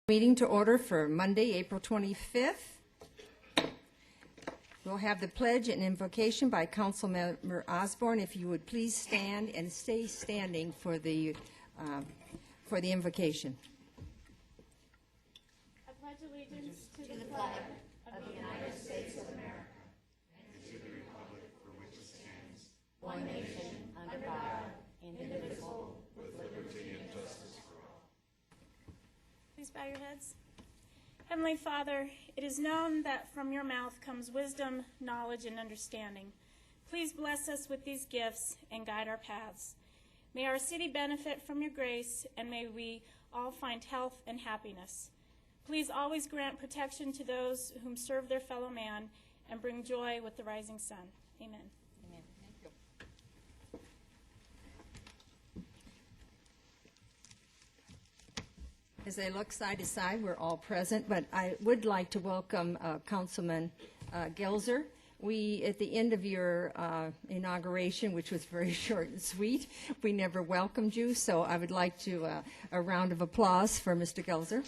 Meeting to order for Monday, April 25th. We'll have the pledge and invocation by Councilmember Osborne. If you would please stand and stay standing for the invocation. I pledge allegiance to the flag of the United States of America and to the republic for which it stands, one nation, under God, indivisible, with liberty and justice for all. Please bow your heads. Heavenly Father, it is known that from your mouth comes wisdom, knowledge, and understanding. Please bless us with these gifts and guide our paths. May our city benefit from your grace, and may we all find health and happiness. Please always grant protection to those whom serve their fellow man and bring joy with the rising sun. Amen. Amen. Thank you. As I look side to side, we're all present, but I would like to welcome Councilman Gelzer. At the end of your inauguration, which was very short and sweet, we never welcomed you, so I would like to a round of applause for Mr. Gelzer.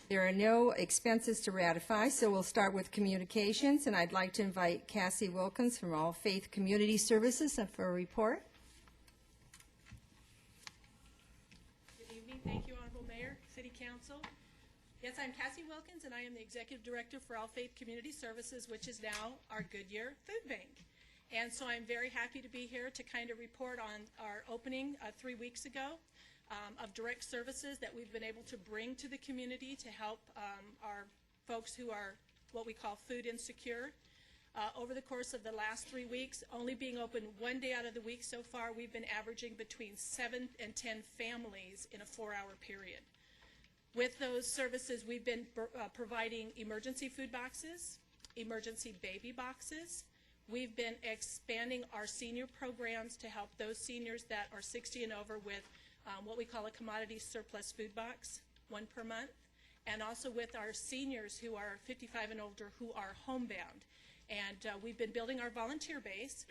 There are no expenses to ratify, so we'll start with communications, and I'd like to invite Cassie Wilkins from All Faith Community Services for a report. Good evening. Thank you, Honorable Mayor, City Council. Yes, I'm Cassie Wilkins, and I am the Executive Director for All Faith Community Services, which is now our Goodyear Food Bank. And so I'm very happy to be here to kind of report on our opening 3 weeks ago of direct services that we've been able to bring to the community to help our folks who are what we call food insecure. Over the course of the last 3 weeks, only being open one day out of the week so far, we've been averaging between 7 and 10 families in a 4-hour period. With those services, we've been providing emergency food boxes, emergency baby boxes. We've been expanding our senior programs to help those seniors that are 60 and over with what we call a commodity surplus food box, 1 per month, and also with our seniors who are 55 and older who are homebound. And we've been building our volunteer base.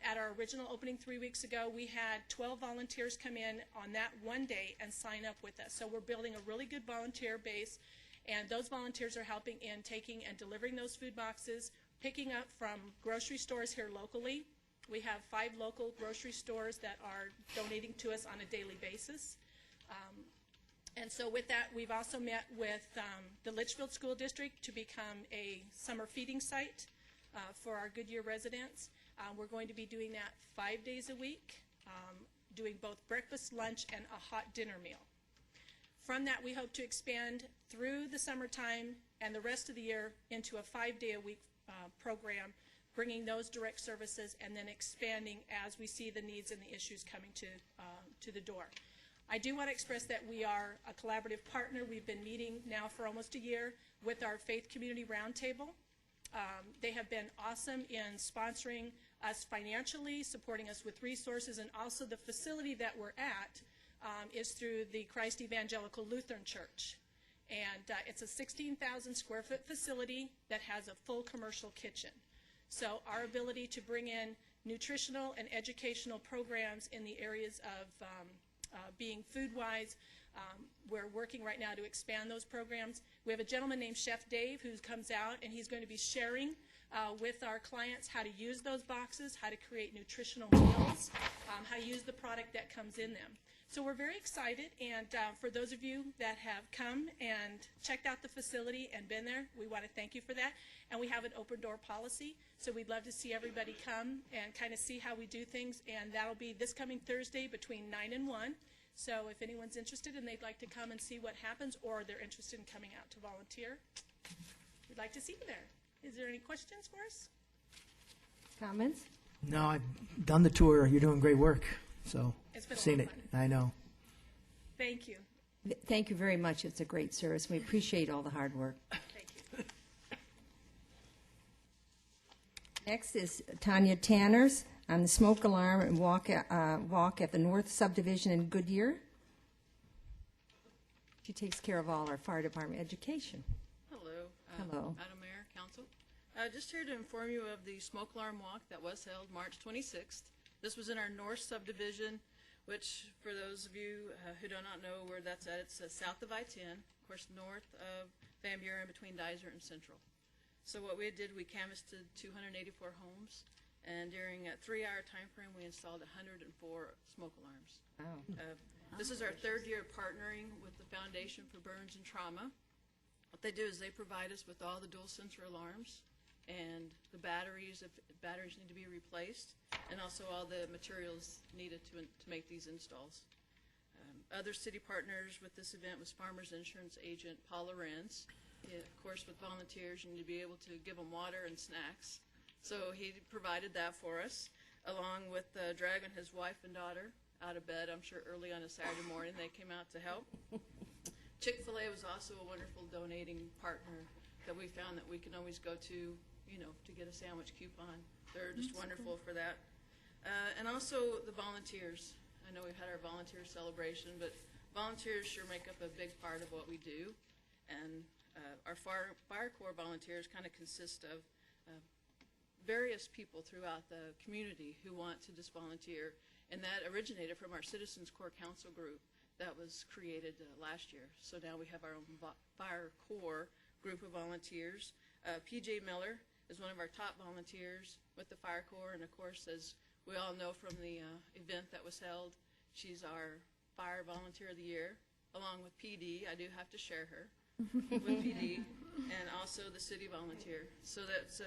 At our original opening 3 weeks ago, we had 12 volunteers come in on that one day and sign up with us. So we're building a really good volunteer base, and those volunteers are helping in taking and delivering those food boxes, picking up from grocery stores here locally. We have 5 local grocery stores that are donating to us on a daily basis. And so with that, we've also met with the Litchfield School District to become a summer feeding site for our Goodyear residents. We're going to be doing that 5 days a week, doing both breakfast, lunch, and a hot dinner meal. From that, we hope to expand through the summertime and the rest of the year into a 5-day-a-week program, bringing those direct services and then expanding as we see the needs and the issues coming to the door. I do want to express that we are a collaborative partner. We've been meeting now for almost a year with our Faith Community Roundtable. They have been awesome in sponsoring us financially, supporting us with resources, and also the facility that we're at is through the Christ Evangelical Lutheran Church. And it's a 16,000 square foot facility that has a full commercial kitchen. So our ability to bring in nutritional and educational programs in the areas of being food-wise, we're working right now to expand those programs. We have a gentleman named Chef Dave who comes out, and he's going to be sharing with our clients how to use those boxes, how to create nutritional meals, how to use the product that comes in them. So we're very excited, and for those of you that have come and checked out the facility and been there, we want to thank you for that. And we have an open door policy, so we'd love to see everybody come and kind of see how we do things, and that'll be this coming Thursday between 9 and 1. So if anyone's interested and they'd like to come and see what happens, or they're interested in coming out to volunteer, we'd like to see you there. Is there any questions for us? Comments? No, I've done the tour. You're doing great work. So, It's been a seen lot it. of fun. I know. Thank you. Thank you very much. It's a great service. We appreciate all the hard work. Thank you. Next is Tanya Tanners on the smoke alarm and walk at the North Subdivision in Goodyear. She takes care of all our fire department education. Hello. Hello. Madam Mayor, Council. Just here to inform you of the smoke alarm walk that was held March 26th. This was in our North Subdivision. which for those of you who do not know where that's at, it's south of I-10, of course, north of Van Buren, between Dizer and Central. So what we did, we canvassed 284 homes, and during a 3-hour time frame, we installed 104 smoke alarms. Wow. This is our third year partnering with the Foundation for Burns and Trauma. What they do is they provide us with all the dual sensor alarms and the batteries, if batteries need to be replaced, and also all the materials needed to make these installs. Other city partners with this event was Farmers Insurance agent Paula Renz. Of course, with volunteers, you need to be able to give them water and snacks. So he provided that for us, along with dragging his wife and daughter out of bed, I'm sure early on a Saturday morning. They came out to help. Chick-fil-A was also a wonderful donating partner that we found that we can always go to, to get a sandwich coupon. They're just wonderful for that. And also the volunteers. I know we've had our volunteer celebration, but volunteers sure make up a big part of what we do. And our Fire Corps volunteers kind of consist of various people throughout the community who want to just volunteer. And that originated from our Citizens Corps Council group that was created last year. So now we have our own Fire Corps group of volunteers. PJ Miller is one of our top volunteers with the Fire Corps, and of course, as we all know from the event that was held, she's our Fire Volunteer of the Year, along with PD. I do have to share her with PD, and also the City Volunteer. So that's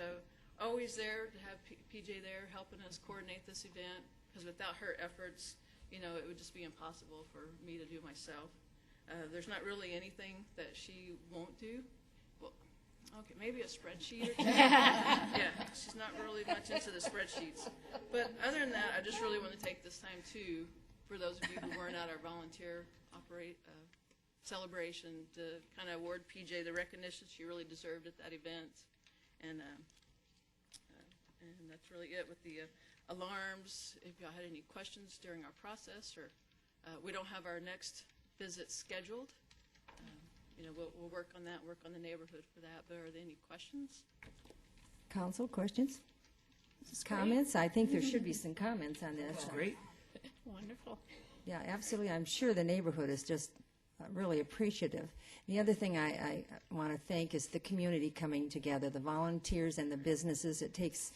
always there to have PJ there helping us coordinate this event, because without her efforts, it would just be impossible for me to do myself. There's not really anything that she won't do. Well, okay, maybe a spreadsheet or two. Yeah, she's not really much into the spreadsheets. But other than that, I just really want to take this time, too, for those of you who weren't at our volunteer celebration, to kind of award PJ the recognition she really deserved at that event. And that's really it with the alarms. If y'all had any questions during our process, or we don't have our next visit scheduled, we'll work on that, work on the neighborhood for that. But are there any questions? Council, questions? Comments? I think there should be some comments on this. That's great. Wonderful. Yeah, absolutely. I'm sure the neighborhood is just really appreciative. The other thing I want to thank is the community coming together, the volunteers and the businesses. It takes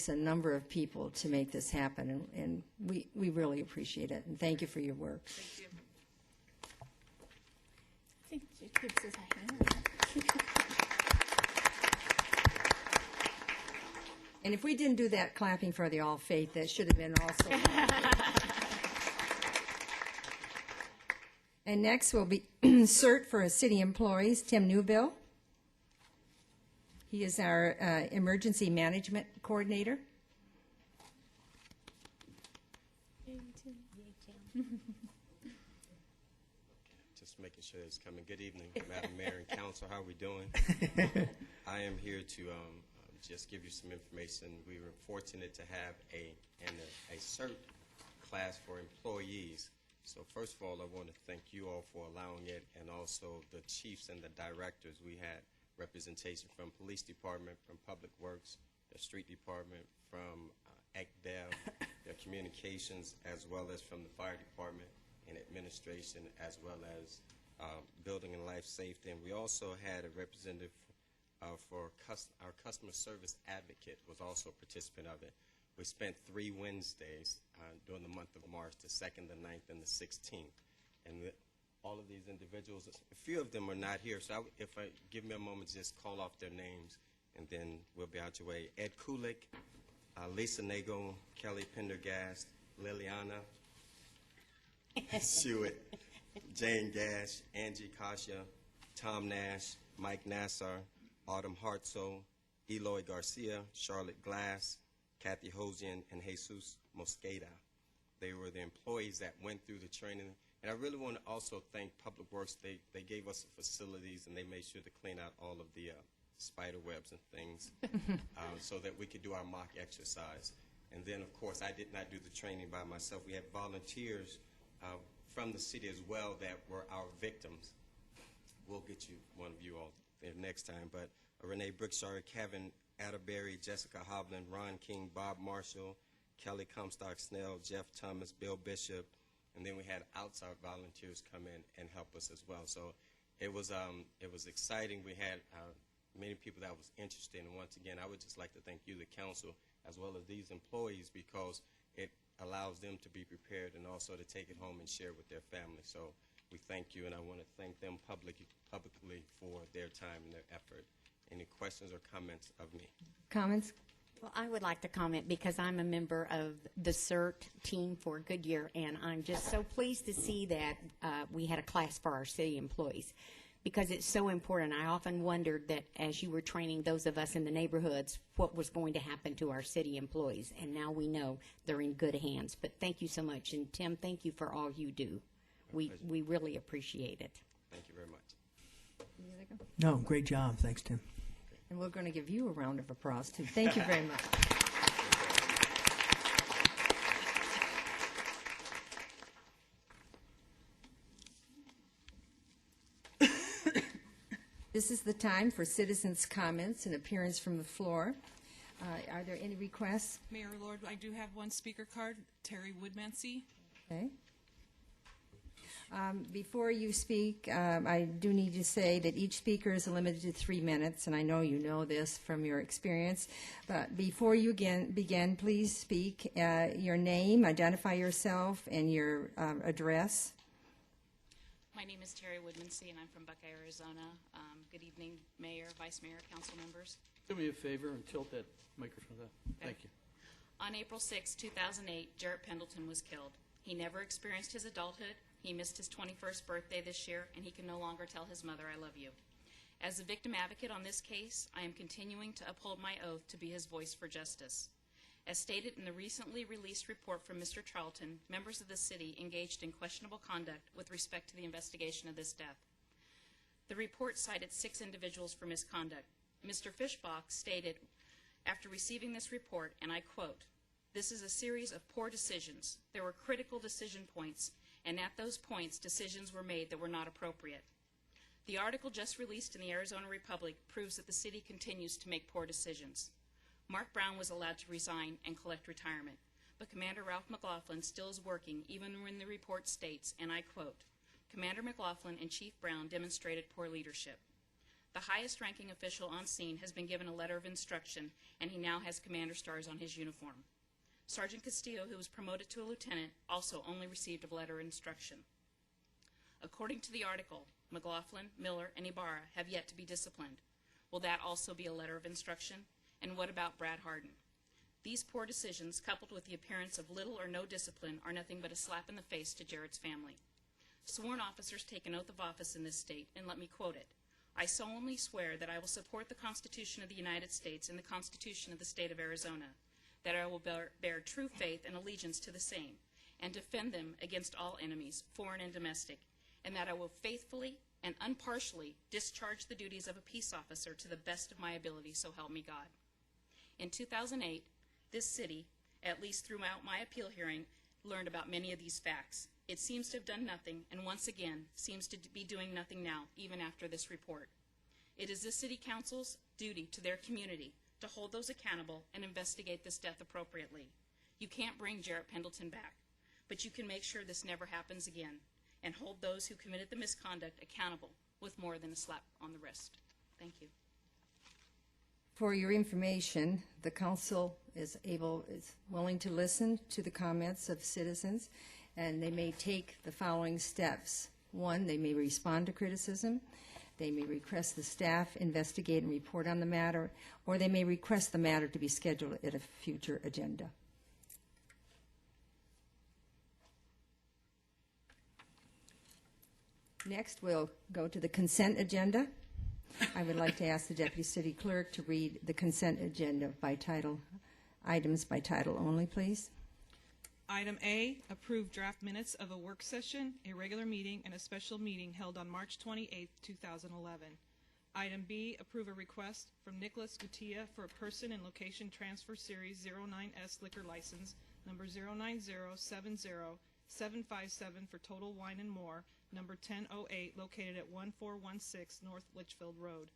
a number of people to make this happen, and we really appreciate it. And thank you for your work. Thank you. I think it keeps us a hand. And if we didn't do that clapping for the All Faith, that should have been also. And next will be CERT for city employees, Tim Newbill. He is our emergency management coordinator. Just making sure it's coming. Good evening, Madam Mayor and Council. How are we doing? I am here to just give you some information. We were fortunate to have a CERT class for employees. So first of all, I want to thank you all for allowing it, and also the chiefs and the directors. We had representation from Police Department, from Public Works, the Street Department, from ECDEV, their communications, as well as from the Fire Department and Administration, as well as Building and Life Safety. And we also had a representative for our customer service advocate was also a participant of it. We spent 3 Wednesdays during the month of March, the 2nd, the 9th, and the 16th. And all of these individuals, a few of them are not here, so give me a moment to just call off their names, and then we'll be out your way. Ed Kulik, Lisa Nago, Kelly Pendergast, Liliana Shewitt, Jane Gash, Angie Kasia, Tom Nash, Mike Nassar, Autumn Hartso, Eloy Garcia, Charlotte Glass, Kathy Hosian, and Jesus Mosqueda. They were the employees that went through the training. And I really want to also thank Public Works. They gave us the facilities, and they made sure to clean out all of the spider webs and things so that we could do our mock exercise. And then, of course, I did not do the training by myself. We had volunteers from the city as well that were our victims. We'll get you one of you all there next time. But Renee Brickshire, Kevin Atterbury, Jessica Hovland, Ron King, Bob Marshall, Kelly Comstock Snell, Jeff Thomas, Bill Bishop, and then we had outside volunteers come in and help us as well. So it was exciting. We had many people that was interested, and once again, I would just like to thank you, the council, as well as these employees, because it allows them to be prepared and also to take it home and share with their family. So we thank you, and I want to thank them publicly for their time and their effort. Any questions or comments of me? Comments? Well, I would like to comment because I'm a member of the CERT team for Goodyear, and I'm just so pleased to see that we had a class for our city employees because it's so important. I often wondered that as you were training those of us in the neighborhoods, what was going to happen to our city employees, and now we know they're in good hands. But thank you so much, and Tim, thank you for all you do. We really appreciate it. Thank you very much. No, great job. Thanks, Tim. And we're going to give you a round of applause, too. Thank you very much. This is the time for citizens' comments and appearance from the floor. Are there any requests? Mayor Lord, I do have one speaker card, Terry Woodmansey. Okay. Before you speak, I do need to say that each speaker is limited to 3 minutes, and I know you know this from your experience. But before you begin, please speak your name, identify yourself, and your address. My name is Terry Woodmansey, and I'm from Buckeye, Arizona. Good evening, Mayor, Vice Mayor, Council members. Do me a favor and tilt that microphone up. Thank you. On April 6, 2008, Jarrett Pendleton was killed. He never experienced his adulthood. He missed his 21st birthday this year, and he can no longer tell his mother, "I love you." As a victim advocate on this case, I am continuing to uphold my oath to be his voice for justice. As stated in the recently released report from Mr. Charlton, members of the city engaged in questionable conduct with respect to the investigation of this death. The report cited 6 individuals for misconduct. Mr. Fischbach stated, after receiving this report, and I quote, "This is a series of poor decisions. There were critical decision points, and at those points, decisions were made that were not appropriate." The article just released in the Arizona Republic proves that the city continues to make poor decisions. Mark Brown was allowed to resign and collect retirement, but Commander Ralph McLaughlin still is working even when the report states, and I quote, "Commander McLaughlin and Chief Brown demonstrated poor leadership." The highest-ranking official on scene has been given a letter of instruction, and he now has commander stars on his uniform. Sergeant Castillo, who was promoted to a lieutenant, also only received a letter of instruction. According to the article, McLaughlin, Miller, and Ibarra have yet to be disciplined. Will that also be a letter of instruction? And what about Brad Harden? These poor decisions, coupled with the appearance of little or no discipline, are nothing but a slap in the face to Jarrett's family. Sworn officers take an oath of office in this state, and let me quote it. "I solemnly swear that I will support the Constitution of the United States and the Constitution of the State of Arizona, that I will bear true faith and allegiance to the same, and defend them against all enemies, foreign and domestic, and that I will faithfully and impartially discharge the duties of a peace officer to the best of my ability, so help me God." In 2008, this city, at least throughout my appeal hearing, learned about many of these facts. It seems to have done nothing, and once again, seems to be doing nothing now, even after this report. It is this city council's duty to their community to hold those accountable and investigate this death appropriately. You can't bring Jarrett Pendleton back, but you can make sure this never happens again and hold those who committed the misconduct accountable with more than a slap on the wrist. Thank you. For your information, the council is willing to listen to the comments of citizens, and they may take the following steps. 1, they may respond to criticism. They may request the staff investigate and report on the matter, or they may request the matter to be scheduled at a future agenda. Next, we'll go to the consent agenda. I would like to ask the Deputy City Clerk to read the consent agenda by title, items by title only, please. Item A, approve draft minutes of a work session, a regular meeting, and a special meeting held on March 28, 2011. Item B, approve a request from Nicholas Gutierrez for a person and location transfer series 09S liquor license number 09070-757 for Total Wine and More, number 1008, located at 1416 North Litchfield Road.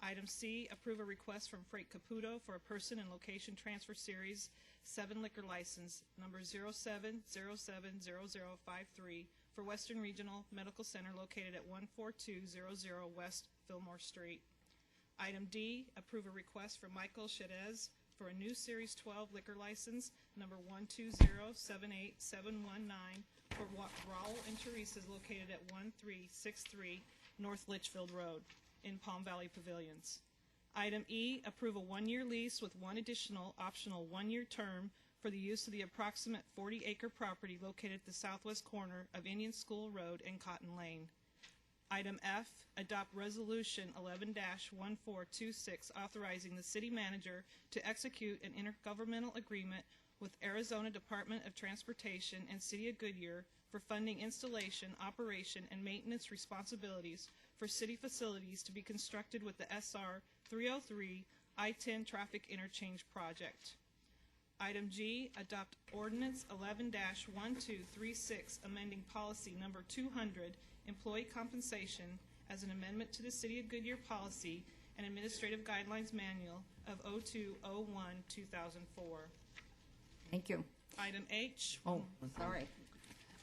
Item C, approve a request from Freight Caputo for a person and location transfer series 7 liquor license number 07070053 for Western Regional Medical Center located at 14200 West Fillmore Street. Item D, approve a request from Michael Shedez for a new Series 12 liquor license number 120787119 for Raul and Teresa's located at 1363 North Litchfield Road in Palm Valley Pavilions. Item E, approve a 1-year lease with one additional optional 1-year term for the use of the approximate 40-acre property located at the southwest corner of Indian School Road and Cotton Lane. Item F, adopt Resolution 11-1426 authorizing the city manager to execute an intergovernmental agreement with Arizona Department of Transportation and City of Goodyear for funding installation, operation, and maintenance responsibilities for city facilities to be constructed with the SR 303 I-10 traffic interchange project. Item G, adopt Ordinance 11-1236 amending policy number 200, employee compensation, as an amendment to the City of Goodyear policy and administrative guidelines manual of 0201-2004. Thank you. Item H, Oh, sorry.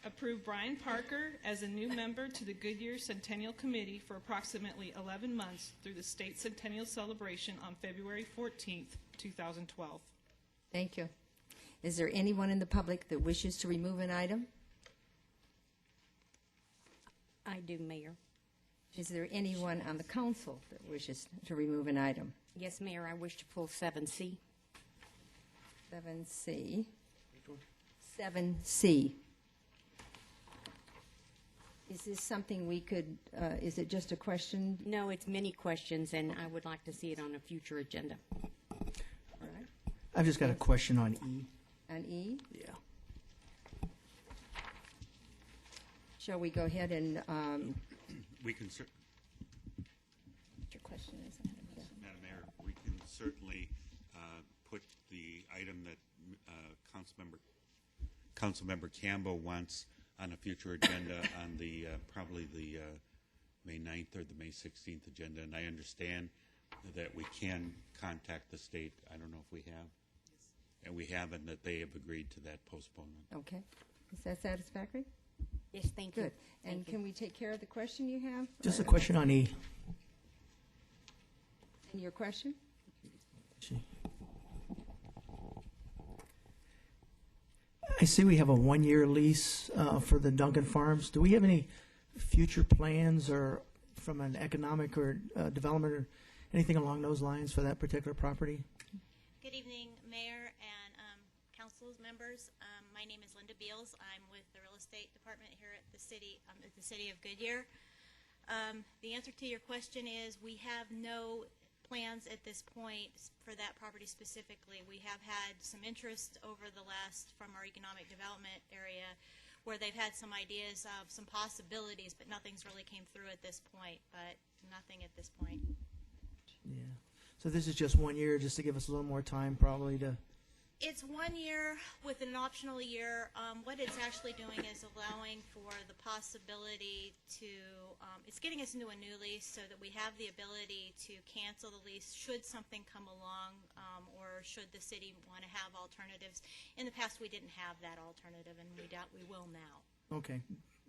approve Brian Parker as a new member to the Goodyear Centennial Committee for approximately 11 months through the state centennial celebration on February 14th, 2012. Thank you. Is there anyone in the public that wishes to remove an item? I do, Mayor. Is there anyone on the council that wishes to remove an item? Yes, Mayor, I wish to pull 7C. 7C. 7C. Is this something we could, is it just a question? No, it's many questions, and I would like to see it on a future agenda. All right. I've just got a question on E. On E? Yeah. Shall we go ahead and, We can, your question is? Madam Mayor, we can certainly put the item that Councilmember Campbell wants on a future agenda on the, probably the May 9th or the May 16th agenda. And I understand that we can contact the state. I don't know if we have. And we have, and that they have agreed to that postponement. Okay. Is that satisfactory? Yes, thank you. Good. And Thank you. can we take care of the question you have? Just a question on E. And your question? I see we have a 1-year lease for the Duncan Farms. Do we have any future plans or from an economic or development or anything along those lines for that particular property? Good evening, Mayor and council members. My name is Linda Beals. I'm with the Real Estate Department here at the City of Goodyear. The answer to your question is we have no plans at this point for that property specifically. We have had some interest over the last from our economic development area where they've had some ideas of some possibilities, but nothing's really came through at this point, but nothing at this point. Yeah. So this is just 1 year, just to give us a little more time probably to... It's 1 year with an optional year. What it's actually doing is allowing for the possibility to, it's getting us into a new lease so that we have the ability to cancel the lease should something come along or should the city want to have alternatives. In the past, we didn't have that alternative, and we doubt we will now. Okay.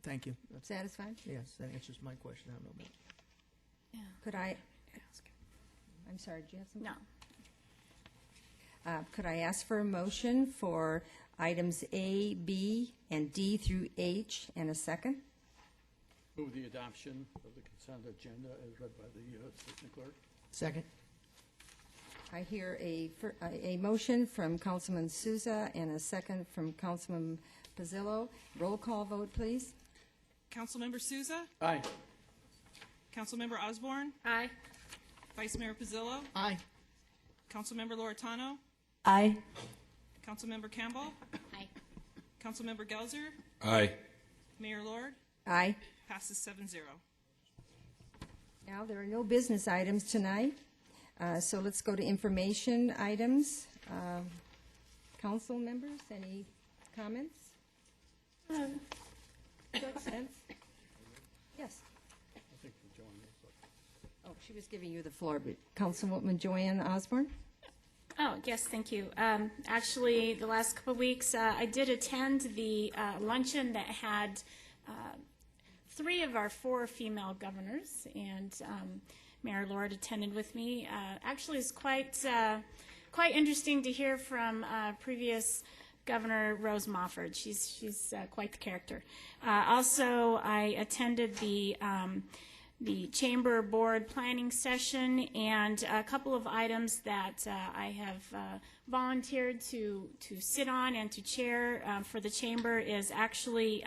Thank you. Satisfied? Yes, that answers my question. I don't know about... Could I, I'm sorry, do you have something? No. Could I ask for a motion for items A, B, and D through H and a second? Move the adoption of the consent agenda as read by the assistant clerk. Second? I hear a motion from Councilman Souza and a second from Councilman Pizzillo. Roll call vote, please. Councilmember Souza, Aye. Councilmember Osborne, Aye. Vice Mayor Pizzillo, Aye. Councilmember Loretano, Aye. Councilmember Campbell, Aye. Councilmember Gelzer, Aye. Mayor Lord, Aye. passes 7-0. Now, there are no business items tonight, so let's go to information items. Council members, any comments? Short sense? Yes. I think the Joan is Oh, she was giving you the floor, but Councilwoman Joanne Osborne? Oh, Yes, thank you. Actually, the last couple of weeks, I did attend the luncheon that had 3 of our 4 female governors, and Mayor Lord attended with me. Actually, it's quite interesting to hear from previous Governor Rose Mofford. She's quite the character. Also, I attended the Chamber Board planning session, and a couple of items that I have volunteered to sit on and to chair for the Chamber is actually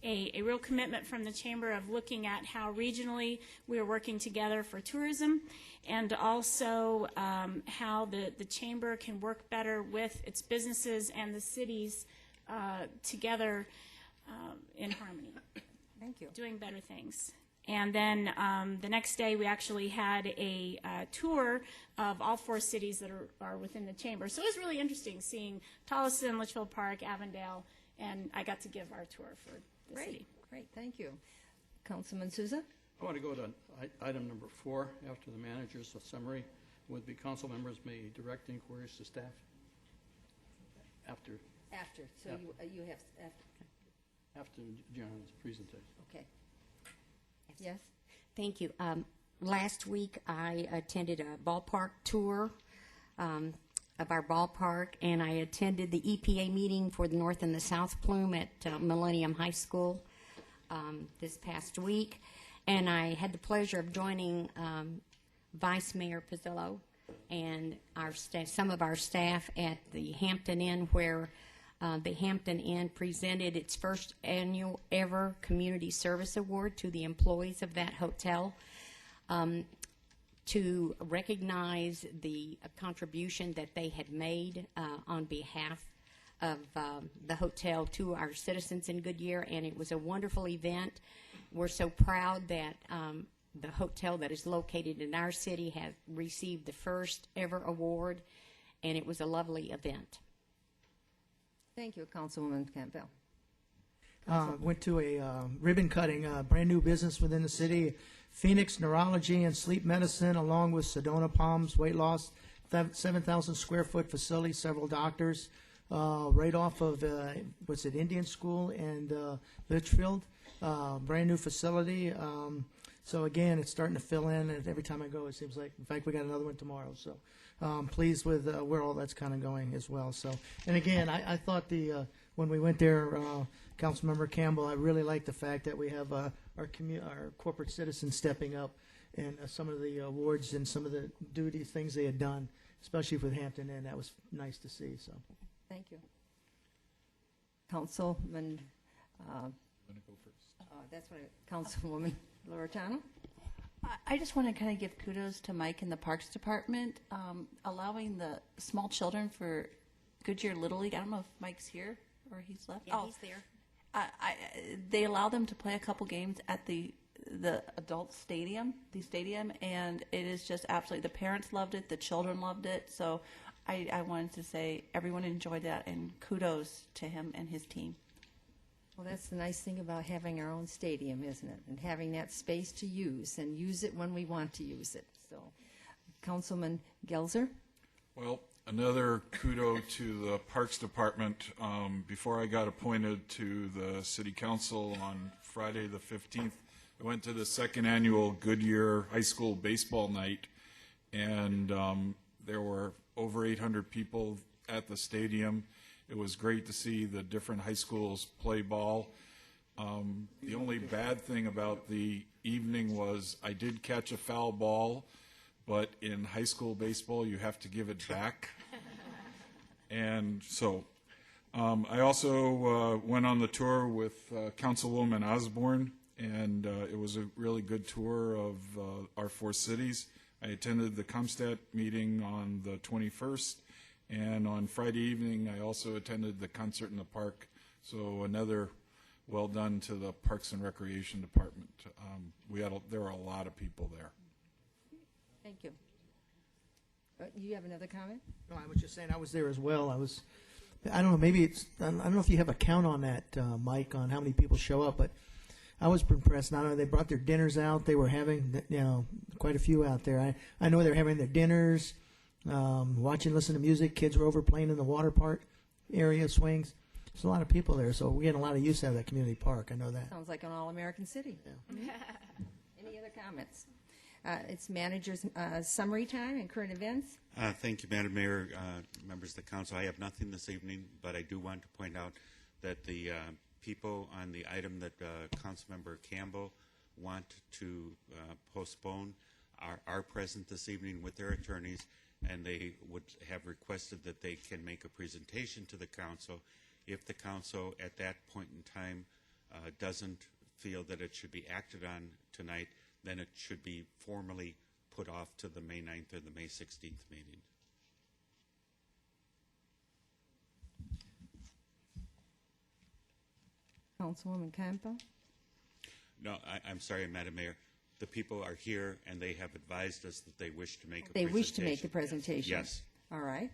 a real commitment from the Chamber of looking at how regionally we are working together for tourism, and also how the Chamber can work better with its businesses and the cities together in harmony. Thank you. Doing better things. And then the next day we actually had a tour of all 4 cities that are within the Chamber. So it was really interesting seeing Tolleson, Litchfield Park, Avondale, and I got to give our tour for the city. Great, thank you. Councilman Souza? I want to go to item number 4, after the manager's summary, would be council members may direct inquiries to staff. After So you have, after John's presentation. okay. Yes? Thank you. Last week, I attended a ballpark tour of our ballpark, and I attended the EPA meeting for the North and the South Plume at Millennium High School this past week. And I had the pleasure of joining Vice Mayor Pizzillo and our staff, some of our staff at the Hampton Inn, where the Hampton Inn presented its first annual ever Community Service Award to the employees of that hotel to recognize the contribution that they had made on behalf of the hotel to our citizens in Goodyear, and it was a wonderful event. We're so proud that the hotel that is located in our city has received the first ever award, and it was a lovely event. Thank you, Councilwoman Campbell. Went to a ribbon cutting, brand new business within the city, Phoenix Neurology and Sleep Medicine, along with Sedona Palms Weight Loss, 7,000 square foot facility, several doctors, right off of, what's it, Indian School and Litchfield, brand new facility. So again, it's starting to fill in, and every time I go, it seems like, in fact, we got another one tomorrow. So pleased with where all that's kind of going as well. So, and again, I thought when we went there, Councilmember Campbell, I really like the fact that we have our corporate citizens stepping up and some of the awards and some of the duty things they had done, especially with Hampton Inn. That was nice to see. So, Thank you. Councilman, I'm going to go first. that's what Councilwoman Loretano. I just want to kind of give kudos to Mike in the Parks Department, allowing the small children for Goodyear Little League. I don't know if Mike's here or he's left. Yeah, he's there. They allow them to play a couple games at the adult stadium, and it is just absolutely, the parents loved it, the children loved it. So I wanted to say everyone enjoyed that, and kudos to him and his team. Well, that's the nice thing about having our own stadium, isn't it? And having that space to use and use it when we want to use it. So, Councilman Gelzer? Well, another kudo to the Parks Department. Before I got appointed to the City Council on Friday the 15th, I went to the second annual Goodyear High School Baseball Night, and there were over 800 people at the stadium. It was great to see the different high schools play ball. The only bad thing about the evening was I did catch a foul ball, but in high school baseball you have to give it back. And so I also went on the tour with Councilwoman Osborne, and it was a really good tour of our 4 cities. I attended the Comstat meeting on the 21st. And on Friday evening, I also attended the concert in the park. So another well done to the Parks and Recreation Department. There were a lot of people there. Thank you. You have another comment? no, I was just saying I was there as well. I don't know, maybe I don't know if you have a count on that, Mike, on how many people show up, but I was impressed. Not only they brought their dinners out, they were having, quite a few out there. I know they're having their dinners. watching, listening to music. Kids were over playing in the water park area, swings. There's a lot of people there, so we're getting a lot of use out of that community park. I know that. Sounds like an all-American city. Any other comments? It's manager's summary time and current events. Thank you, Madam Mayor, members of the council. I have nothing this evening, but I do want to point out that the people on the item that Councilmember Campbell want to postpone are present this evening with their attorneys, and they would have requested that they can make a presentation to the council. If the council at that point in time doesn't feel that it should be acted on tonight, then it should be formally put off to the May 9th or the May 16th meeting. Councilwoman Campbell? No, I'm sorry, Madam Mayor. The people are here, and they have advised us that they wish to make a They presentation. wish to make the presentation? Yes. All right.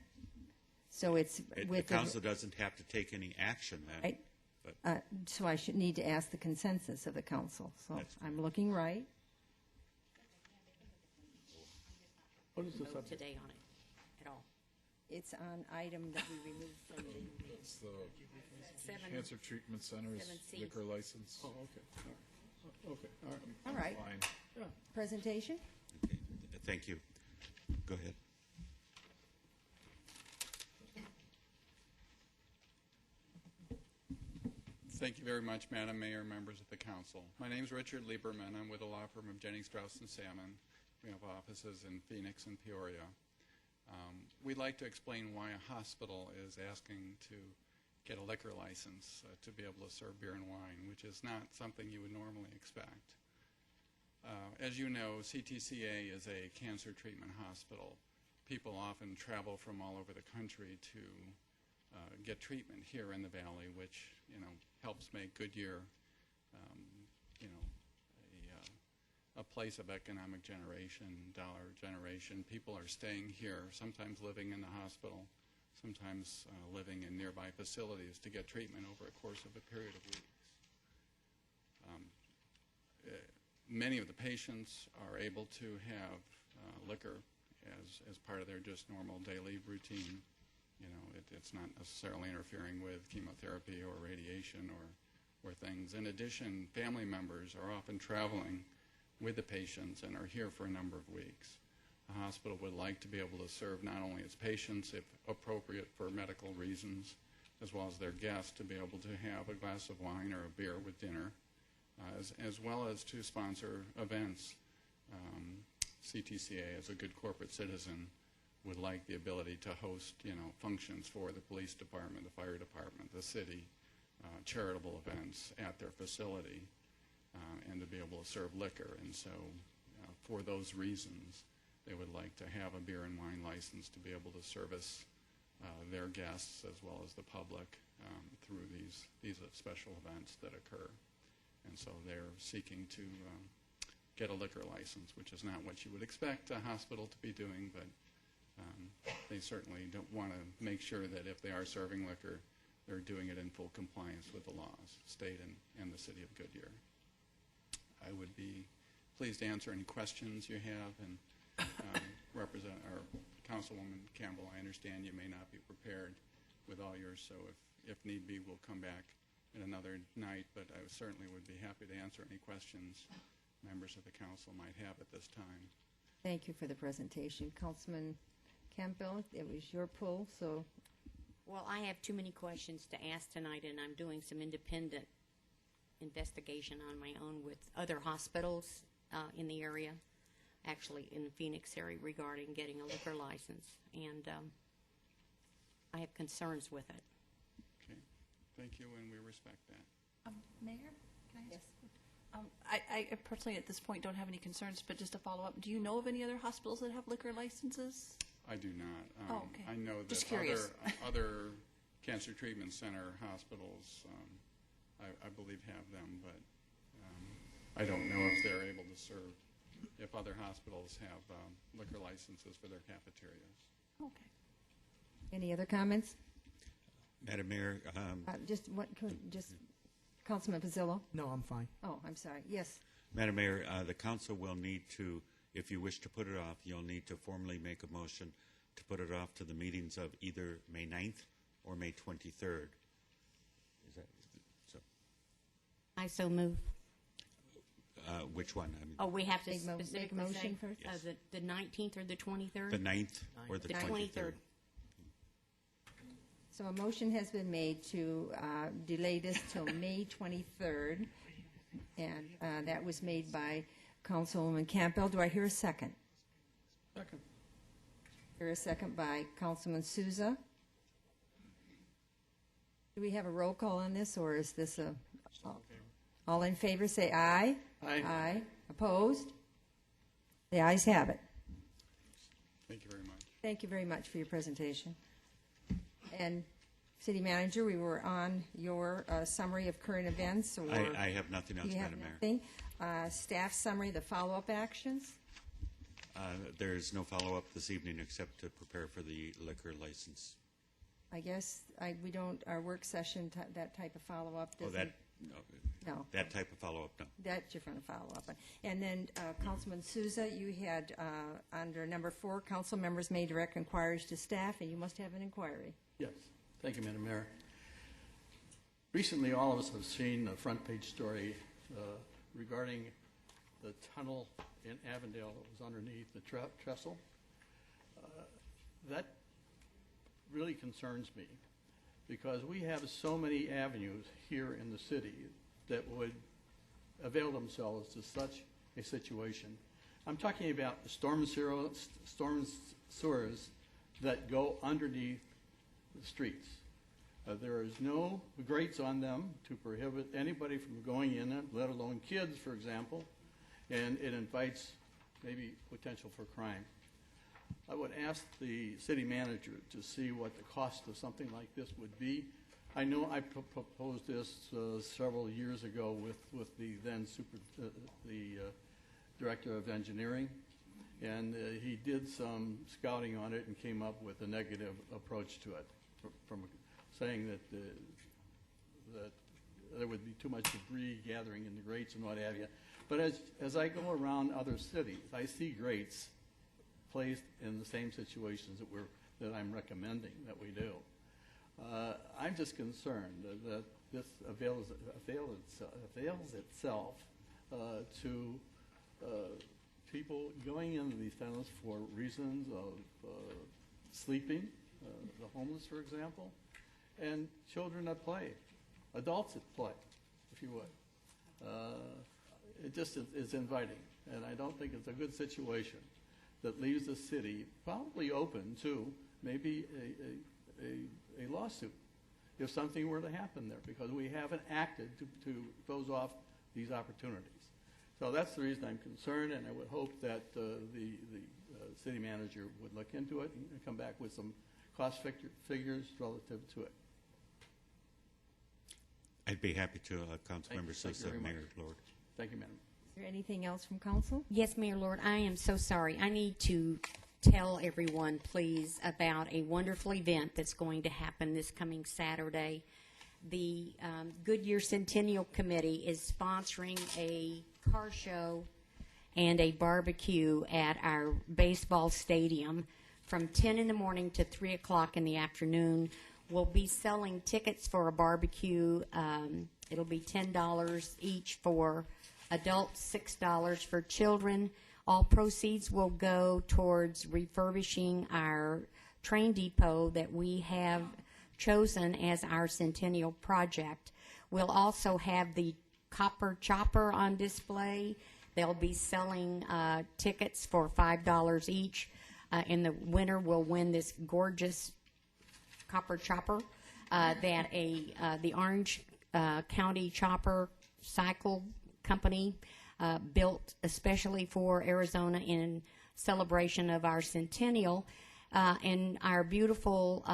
So it's with the council doesn't have to take any action then. Right. But So I should need to ask the consensus of the council. So That's I'm looking right. What is the Vote subject? today on it at all. It's on item that we removed from the, It's the Seven. Cancer Treatment Center's 7C. liquor license. Oh, okay. All right. Okay, all right. all right, Fine. Yeah. presentation? okay, thank you. Go ahead. Thank you very much, Madam Mayor, members of the council. My name is Richard Lieberman. I'm with the law firm of Jennings, Strauss & Salmon. We have offices in Phoenix and Peoria. We'd like to explain why a hospital is asking to get a liquor license to be able to serve beer and wine, which is not something you would normally expect. As you know, CTCA is a cancer treatment hospital. People often travel from all over the country to get treatment here in the valley, which helps make Goodyear a place of economic generation, dollar generation. People are staying here, sometimes living in the hospital, sometimes living in nearby facilities to get treatment over a course of a period of weeks. Many of the patients are able to have liquor as part of their just normal daily routine. It's not necessarily interfering with chemotherapy or radiation or things. In addition, family members are often traveling with the patients and are here for a number of weeks. The hospital would like to be able to serve not only its patients, if appropriate for medical reasons, as well as their guests to be able to have a glass of wine or a beer with dinner, as well as to sponsor events. CTCA, as a good corporate citizen, would like the ability to host, functions for the police department, the fire department, the city, charitable events at their facility, and to be able to serve liquor. And so, for those reasons, they would like to have a beer and wine license to be able to service their guests as well as the public through these special events that occur. And so they're seeking to get a liquor license, which is not what you would expect a hospital to be doing, but they certainly don't want to make sure that if they are serving liquor, they're doing it in full compliance with the laws, state and the city of Goodyear. I would be pleased to answer any questions you have, and Councilwoman Campbell, I understand you may not be prepared with all yours, so if need be, we'll come back at another night, but I certainly would be happy to answer any questions members of the council might have at this time. Thank you for the presentation. Councilman Campbell, it was your pull, so Well, I have too many questions to ask tonight, and I'm doing some independent investigation on my own with other hospitals in the area, actually in the Phoenix area, regarding getting a liquor license, and I have concerns with it. Okay, thank you, and we respect that. Mayor, can I ask? I personally at this point don't have any concerns, but just to follow up, do you know of any other hospitals that have liquor licenses? I do not. Oh, okay. I know Just that curious. other cancer treatment center hospitals, I believe, have them, but I don't know if they're able to serve, if other hospitals have liquor licenses for their cafeterias. Okay. any other comments? Madam Mayor, Just Councilman Pizzillo? No, I'm fine. Oh, I'm sorry. Yes. Madam Mayor, the council will need to, if you wish to put it off, you'll need to formally make a motion to put it off to the meetings of either May 9th or May 23rd. Is that so? I so move. Which one? I mean, Oh, we have to Make specifically motion say first? Yes. the 19th or the 23rd? the 9th or the 23rd? So a motion has been made to delay this till May 23rd, and that was made by Councilwoman Campbell. Do I hear a second? Second. Hear a second by Councilman Souza. Do we have a roll call on this, or is this a... All in favor, say aye. Aye. Aye. Opposed? The ayes have it. Thank you very much. Thank you very much for your presentation. And City Manager, we were on your summary of current events, or... I have nothing else, You have Madam Mayor. nothing? Staff summary, the follow-up actions? There's no follow-up this evening except to prepare for the liquor license. I guess we don't, our work session, that type of follow-up Oh, doesn't... No. That type of follow-up, no. That you're going to follow up on. And then, Councilman Souza, you had, under number 4, council members may direct inquiries to staff, and you must have an inquiry. Yes. Thank you, Madam Mayor. Recently, all of us have seen a front page story regarding the tunnel in Avondale that was underneath the trestle. That really concerns me because we have so many avenues here in the city that would avail themselves to such a situation. I'm talking about the storm sewers that go underneath the streets. There is no grates on them to prohibit anybody from going in it, let alone kids, for example, and it invites maybe potential for crime. I would ask the city manager to see what the cost of something like this would be. I know I proposed this several years ago with the then director of engineering, and he did some scouting on it and came up with a negative approach to it, from saying that there would be too much debris gathering in the grates and what have you. But as I go around other cities, I see grates placed in the same situations that I'm recommending that we do. I'm just concerned that this avails itself to people going into these tunnels for reasons of sleeping, the homeless, for example, and children that play, adults that play, if you would. It just is inviting, and I don't think it's a good situation that leaves the city probably open to maybe a lawsuit if something were to happen there, because we haven't acted to close off these opportunities. So that's the reason I'm concerned, and I would hope that the city manager would look into it and come back with some cost figures relative to it. I'd be happy to, Councilmember Thank you Sosa, very much. Mayor Lord. Thank you, Madam. Is there anything else from council? Yes, Mayor Lord, I am so sorry. I need to tell everyone, please, about a wonderful event that's going to happen this coming Saturday. The Goodyear Centennial Committee is sponsoring a car show and a barbecue at our baseball stadium from 10 in the morning to 3 o'clock in the afternoon. We'll be selling tickets for a barbecue. It'll be $10 each for adults, $6 for children. All proceeds will go towards refurbishing our train depot that we have chosen as our centennial project. We'll also have the copper chopper on display. They'll be selling tickets for $5 each. In the winter, we'll win this gorgeous copper chopper that the Orange County Chopper Cycle Company built especially for Arizona in celebration of our centennial. And our beautiful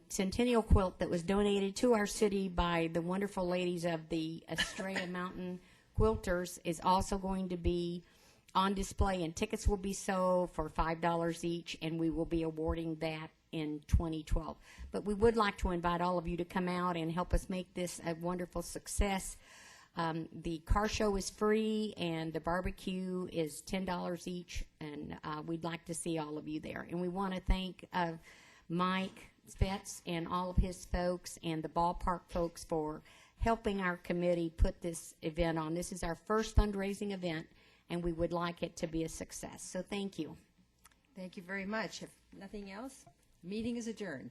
centennial quilt that was donated to our city by the wonderful ladies of the Estrella Mountain Quilters is also going to be on display, and tickets will be sold for $5 each, and we will be awarding that in 2012. But we would like to invite all of you to come out and help us make this a wonderful success. The car show is free, and the barbecue is $10 each, and we'd like to see all of you there. And we want to thank Mike Fetz and all of his folks and the ballpark folks for helping our committee put this event on. This is our first fundraising event, and we would like it to be a success. So thank you. Thank you very much. If nothing else, meeting is adjourned.